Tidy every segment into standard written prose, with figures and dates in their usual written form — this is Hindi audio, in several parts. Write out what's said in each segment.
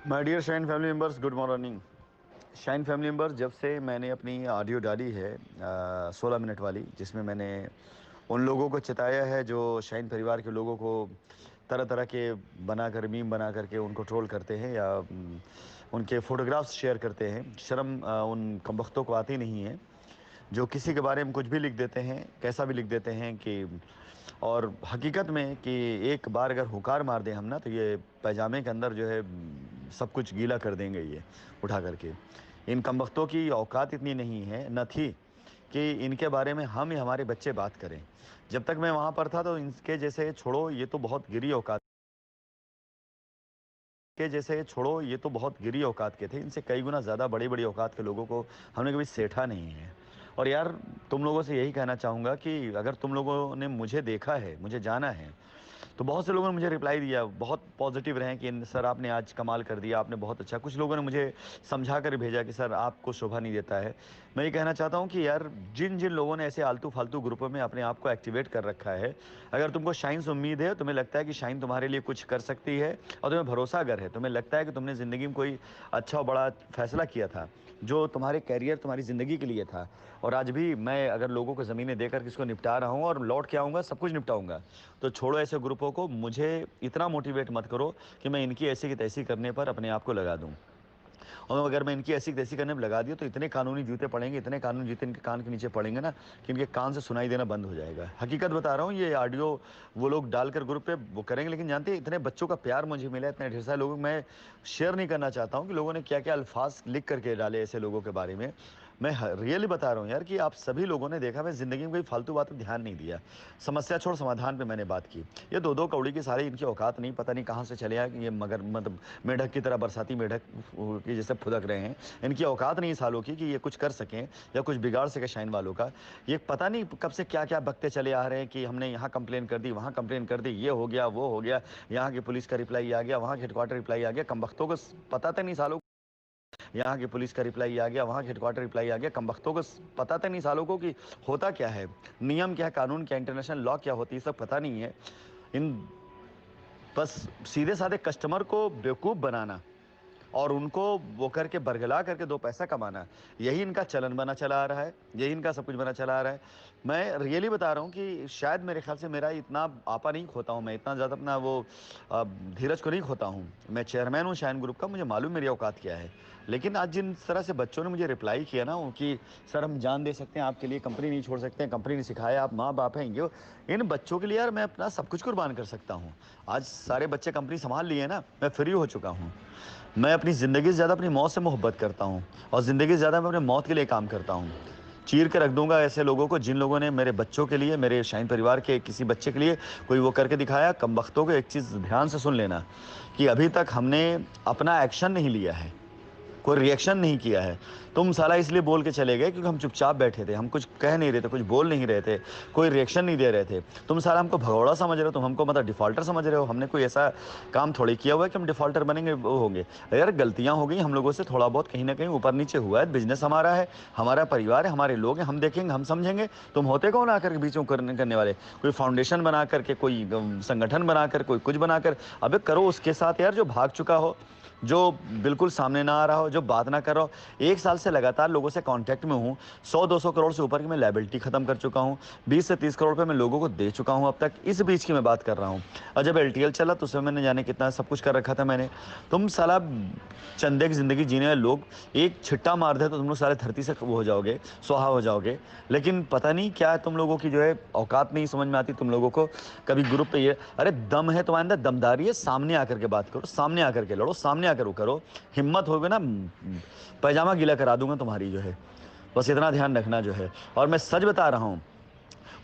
My dear shine family members, good morning. Shine family members, जब से मैंने अपनी ऑडियो डाली है 16 मिनट वाली, जिसमें मैंने उन लोगों को चिताया है जो शाइन परिवार के लोगों को तरह तरह के बनाकर मीम बना करके उनको ट्रोल करते हैं या उनके फ़ोटोग्राफ्स शेयर करते हैं। शर्म उन कमबख्तों को आती नहीं है जो किसी के बारे में कुछ भी लिख देते हैं, कैसा भी लिख देते हैं कि, और हकीकत में कि एक बार अगर हुकार मार दें हम ना, तो ये पैजामे के अंदर जो है सब कुछ गीला कर देंगे ये उठा करके। इन कमबख्तों की औकात इतनी नहीं है, न थी, कि इनके बारे में हम या हमारे बच्चे बात करें। जब तक मैं वहाँ पर था तो इनके जैसे छोड़ो, ये तो बहुत गिरी औकात के जैसे छोड़ो, ये तो बहुत गिरी औकात के थे। इनसे कई गुना ज़्यादा बड़ी बड़ी औकात के लोगों को हमने कभी सेठा नहीं है। और यार, तुम लोगों से यही कहना चाहूँगा कि अगर तुम लोगों ने मुझे देखा है, मुझे जाना है, तो बहुत से लोगों ने मुझे रिप्लाई दिया, बहुत पॉजिटिव रहे कि सर आपने आज कमाल कर दिया, आपने बहुत अच्छा। कुछ लोगों ने मुझे समझा कर भेजा कि सर आपको शोभा नहीं देता है। मैं ये कहना चाहता हूँ कि यार, जिन जिन लोगों ने ऐसे आलतू फालतू ग्रुपों में अपने आप को एक्टिवेट कर रखा है, अगर तुमको शाइन से उम्मीद है, तुम्हें लगता है कि शाइन तुम्हारे लिए कुछ कर सकती है, और तुम्हें भरोसा अगर है, तुम्हें लगता है कि तुमने ज़िंदगी में कोई अच्छा और बड़ा फैसला किया था जो तुम्हारे कैरियर, तुम्हारी ज़िंदगी के लिए था, और आज भी मैं अगर लोगों को ज़मीनें देकर किसको निपटा रहा हूँ और लौट के आऊँगा, सब कुछ निपटाऊँगा, तो छोड़ो ऐसे ग्रुपों को। मुझे इतना मोटिवेट मत करो कि मैं इनकी ऐसी की तैसी करने पर अपने आप को लगा दूं। और अगर मैं इनकी ऐसी की तैसी करने पर लगा दिया, तो इतने कानूनी जूते पड़ेंगे, इतने कानूनी जूते इनके कान के नीचे पड़ेंगे ना, कि इनके कान से सुनाई देना बंद हो जाएगा। हकीकत बता रहा हूँ, ये ऑडियो वो लोग डालकर ग्रुप पे वो करेंगे, लेकिन जानते हैं, इतने बच्चों का प्यार मुझे मिला, इतने ढेर सारे लोगों, मैं शेयर नहीं करना चाहता हूँ कि लोगों ने क्या क्या अल्फाज लिख करके डाले ऐसे लोगों के बारे में। मैं रियली बता रहा हूँ यार, कि आप सभी लोगों ने देखा, मैं ज़िंदगी में कोई फालतू बात पर ध्यान नहीं दिया। समस्या छोड़, समाधान पे मैंने बात की। ये दो दो कौड़ी की सारी इनकी औकात नहीं, पता नहीं कहाँ से चले आए, ये मगर मतलब मेढक की तरह, बरसाती मेढक की जैसे फुदक रहे हैं। इनकी औकात नहीं सालों की कि ये कुछ कर सकें या कुछ बिगाड़ सके शाइन वालों का। ये पता नहीं कब से क्या क्या बकते चले आ रहे हैं कि हमने यहाँ कंप्लेन कर दी, वहाँ कंप्लेन कर दी, ये हो गया, वो हो गया, यहाँ की पुलिस का रिप्लाई आ गया, वहाँ के हेडक्वार्टर रिप्लाई आ गया। कमबख्तों को पता तक नहीं सालों, यहाँ की पुलिस का रिप्लाई आ गया, वहाँ के हेडक्वार्टर रिप्लाई आ गया। कमबख्तों को पता तक नहीं सालों को कि होता क्या है, नियम क्या है, कानून क्या, इंटरनेशनल लॉ क्या होती है, सब पता नहीं है। इन बस सीधे साधे कस्टमर को बेवकूफ़ बनाना और उनको वो करके बरगला करके दो पैसा कमाना, यही इनका चलन बना चला आ रहा है, यही इनका सब कुछ बना चला आ रहा है। मैं रियली बता रहा हूँ कि शायद मेरे ख्याल से मेरा इतना आपा नहीं खोता हूँ, मैं इतना ज़्यादा अपना वो धीरज को नहीं खोता हूँ। मैं चेयरमैन हूँ शाइन ग्रुप का, मुझे मालूम मेरी औकात क्या है। लेकिन आज जिन तरह से बच्चों ने मुझे रिप्लाई किया ना कि सर हम जान दे सकते हैं आपके लिए, कंपनी नहीं छोड़ सकते हैं, कंपनी ने सिखाया, आप माँ बाप हैं, ये इन बच्चों के लिए यार मैं अपना सब कुछ कुर्बान कर सकता हूँ। आज सारे बच्चे कंपनी संभाल लिए ना, मैं फ्री हो चुका हूँ। मैं अपनी ज़िंदगी से ज़्यादा अपनी मौत से मोहब्बत करता हूँ, और ज़िंदगी से ज़्यादा मैं अपने मौत के लिए काम करता हूँ। चीर के रख दूंगा ऐसे लोगों को जिन लोगों ने मेरे बच्चों के लिए, मेरे शाइन परिवार के किसी बच्चे के लिए कोई वो करके दिखाया। कम वक्तों को एक चीज़ ध्यान से सुन लेना, कि अभी तक हमने अपना एक्शन नहीं लिया है, कोई रिएक्शन नहीं किया है। तुम साला इसलिए बोल के चले गए क्योंकि हम चुपचाप बैठे थे, हम कुछ कह नहीं रहे थे, कुछ बोल नहीं रहे थे, कोई रिएक्शन नहीं दे रहे थे। तुम साला हमको भगौड़ा समझ रहे हो, तुम हमको मतलब डिफ़ॉल्टर समझ रहे हो। हमने कोई ऐसा काम थोड़ी किया हुआ है कि हम डिफ़ॉल्टर बनेंगे, वो होंगे। यार गलतियां हो गई हम लोगों से, थोड़ा बहुत कहीं ना कहीं ऊपर नीचे हुआ है। बिजनेस हमारा है, हमारा परिवार है, हमारे लोग हैं, हम देखेंगे, हम समझेंगे। तुम होते कौन आकर के बीच में करने वाले? कोई फाउंडेशन बना करके, कोई संगठन बनाकर, कोई कुछ बनाकर, अबे करो उसके साथ यार जो भाग चुका हो, जो बिल्कुल सामने ना आ रहा हो, जो बात ना कर रहा हो। 1 साल से लगातार लोगों से कांटेक्ट में हूँ। 100-200 करोड़ से ऊपर की मैं लायबिलिटी खत्म कर चुका हूँ। 20 से 30 करोड़ पे मैं लोगों को दे चुका हूँ अब तक। इस बीच की मैं बात कर रहा हूँ। और जब एलटीएल चला तो उसमें मैंने जाने कितना सब कुछ कर रखा था मैंने। तुम साला चंदे की ज़िंदगी जीने वाले लोग, एक छिट्टा मार दे तो तुम लोग सारे धरती से वो हो जाओगे, स्वाहा हो जाओगे। लेकिन पता नहीं क्या तुम लोगों की जो है औकात नहीं समझ में आती तुम लोगों को। कभी ग्रुप पे ये, अरे दम है तुम्हारे अंदर, दमदारी है, सामने आकर के बात करो, सामने आकर के लड़ो, सामने आकर वो करो। हिम्मत होगी ना, पैजामा गीला करा दूंगा तुम्हारी जो है। बस इतना ध्यान रखना जो है। और मैं सच बता रहा हूँ,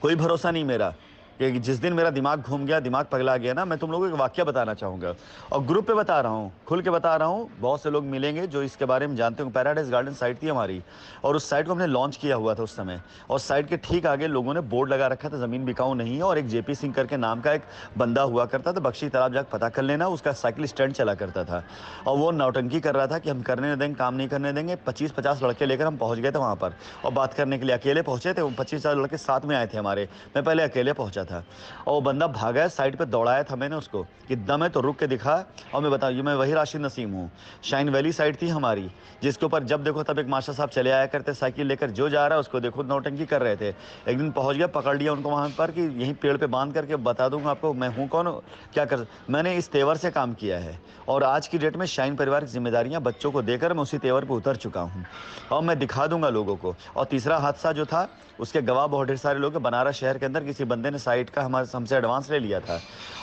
कोई भरोसा नहीं मेरा, कि जिस दिन मेरा दिमाग घूम गया, दिमाग पगला गया ना, मैं तुम लोगों को एक वाक्य बताना चाहूँगा, और ग्रुप पे बता रहा हूँ, खुल के बता रहा हूँ। बहुत से लोग मिलेंगे जो इसके बारे में जानते हो। पैराडाइज गार्डन साइट थी हमारी, और उस साइट को हमने लॉन्च किया हुआ था उस समय। और साइट के ठीक आगे लोगों ने बोर्ड लगा रखा था, ज़मीन बिकाऊ नहीं है। और एक जेपी सिंह करके नाम का एक बंदा हुआ करता था, बख्शी तालाब जाकर पता कर लेना, उसका साइकिल स्टैंड चला करता था। और वो नौटंकी कर रहा था कि हम करने नहीं देंगे, काम नहीं करने देंगे। 25-50 लड़के लेकर हम पहुँच गए थे वहाँ पर, और बात करने के लिए अकेले पहुँचे थे। 25-50 लड़के साथ में आए थे हमारे, मैं पहले अकेले पहुंचा था। था। और वो बंदा भागा है, साइड पे दौड़ाया था मैंने उसको कि दम है तो रुक के दिखा। और मैं बताऊँ, ये मैं वही राशिद नसीम हूँ। शाइन वैली साइड थी हमारी, जिसके ऊपर जब देखो तब एक मास्टर साहब चले आया करते साइकिल लेकर, जो जा रहा है उसको देखो नौटंकी कर रहे थे। एक दिन पहुंच गया, पकड़ लिया उनको वहां पर कि यहीं पेड़ पे बांध करके बता दूंगा आपको मैं हूं कौन, क्या कर। मैंने इस तेवर से काम किया है और आज की डेट में शाइन परिवार की जिम्मेदारियां बच्चों को देकर मैं उसी तेवर पे उतर चुका हूं और मैं दिखा दूंगा लोगों को। और तीसरा हादसा जो था उसके गवाह बहुत ढेर सारे लोग हैं। बनारस शहर के अंदर किसी बंदे ने साइट का हमसे एडवांस ले लिया था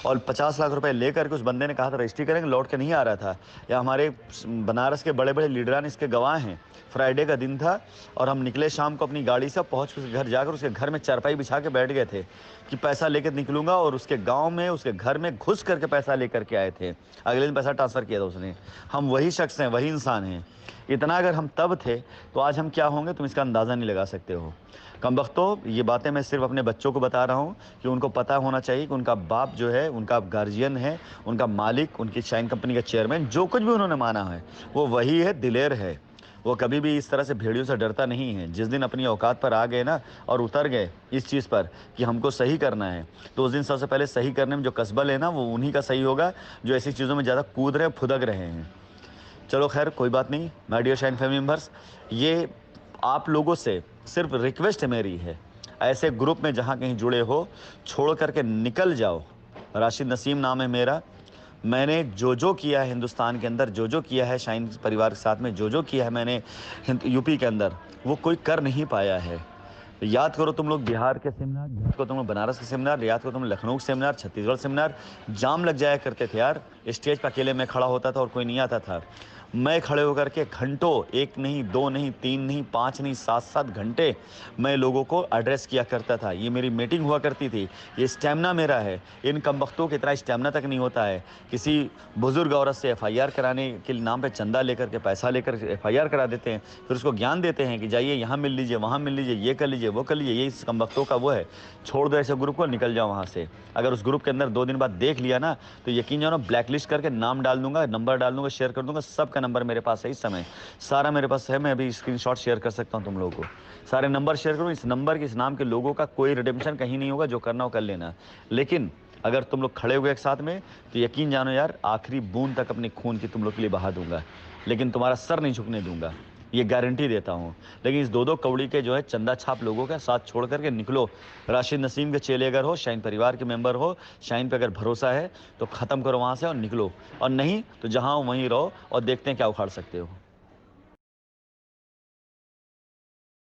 और 50 लाख रुपए लेकर के उस बंदे ने कहा था रजिस्ट्री करेंगे, लौट के नहीं आ रहा था। या हमारे बनारस के बड़े बड़े लीडरान इसके गवाह हैं। फ्राइडे का दिन था और हम निकले शाम को अपनी गाड़ी से, पहुंच उसके घर जाकर उसके घर में चारपाई बिछा के बैठ गए थे कि पैसा लेकर निकलूंगा, और उसके गांव में उसके घर में घुस करके पैसा लेकर के आए थे। अगले दिन पैसा ट्रांसफर किया था उसने। हम वही शख्स हैं, वही इंसान हैं। इतना अगर हम तब थे तो आज हम क्या होंगे तुम इसका अंदाज़ा नहीं लगा सकते हो। कमबख्तों, ये बातें मैं सिर्फ अपने बच्चों को बता रहा हूँ कि उनको पता होना चाहिए कि उनका बाप जो है, उनका गार्जियन है, उनका मालिक, उनकी शाइन कंपनी का चेयरमैन, जो कुछ भी उन्होंने माना है वो वही है, दिलेर है। वो कभी भी इस तरह से भेड़ियों से डरता नहीं है। जिस दिन अपनी औकात पर आ गए ना और उतर गए इस चीज़ पर कि हमको सही करना है, तो उस दिन सबसे पहले सही करने में जो कसबा लेना वो उन्हीं का सही होगा जो ऐसी चीज़ों में ज़्यादा कूद रहे, फुदक रहे हैं। चलो खैर, कोई बात नहीं। My dear shine family members, ये आप लोगों से सिर्फ रिक्वेस्ट मेरी है, ऐसे ग्रुप में जहाँ कहीं जुड़े हो छोड़ करके निकल जाओ। राशिद नसीम नाम है मेरा। मैंने जो किया है हिंदुस्तान के अंदर, जो किया है शाइन परिवार के साथ में, जो किया है मैंने यूपी के अंदर, वो कोई कर नहीं पाया है। याद करो तुम लोग बिहार के सेमिनार, याद करो तुम लोग बनारस के सेमिनार, याद करो तुम लखनऊ के सेमिनार, छत्तीसगढ़ सेमिनार। जाम लग जाया करते थे यार। स्टेज पर अकेले मैं खड़ा होता था और कोई नहीं आता था। मैं खड़े होकर के घंटों, एक नहीं, दो नहीं, तीन नहीं, पाँच नहीं, 7-7 घंटे मैं लोगों को एड्रेस किया करता था। ये मेरी मीटिंग हुआ करती थी। ये स्टेमिना मेरा है। इन कमबख्तों की तरह स्टेमिना तक नहीं होता है। किसी बुजुर्ग औरत से FIR कराने के नाम पे चंदा लेकर के, पैसा लेकर FIR करा देते हैं, फिर उसको ज्ञान देते हैं कि जाइए यहाँ मिल लीजिए, वहाँ मिल लीजिए, ये कर लीजिए, वो कर लीजिए। ये इस कमबख्तों का वो है। छोड़ दो ऐसे ग्रुप को, निकल जाओ वहाँ से। अगर उस ग्रुप के अंदर 2 दिन बाद देख लिया ना तो यकीन जानो ब्लैक लिस्ट करके नाम डाल दूंगा, नंबर डाल दूंगा, शेयर कर दूंगा। सबका नंबर मेरे पास है इस समय, सारा मेरे पास है। मैं अभी स्क्रीनशॉट शेयर कर सकता हूं तुम लोगों को। सारे नंबर शेयर करूं। इस नंबर के, इस नाम के लोगों का कोई रिडेम्पशन कहीं नहीं होगा। जो करना हो कर लेना। लेकिन अगर तुम लोग खड़े हुए एक साथ में तो यकीन जानो यार, आखिरी बूंद तक अपनी खून की तुम लोग के लिए बहा दूंगा, लेकिन तुम्हारा सर नहीं झुकने दूंगा, ये गारंटी देता हूं। लेकिन इस 2-2 कौड़ी के जो है चंदा छाप लोगों का साथ छोड़ करके निकलो। राशिद नसीम के चेले अगर हो, शाइन परिवार के मेंबर हो, शाइन पे अगर भरोसा है तो खत्म करो वहां से और निकलो, और नहीं तो जहां हो वहीं रहो और देखते हैं क्या उखाड़ सकते हो।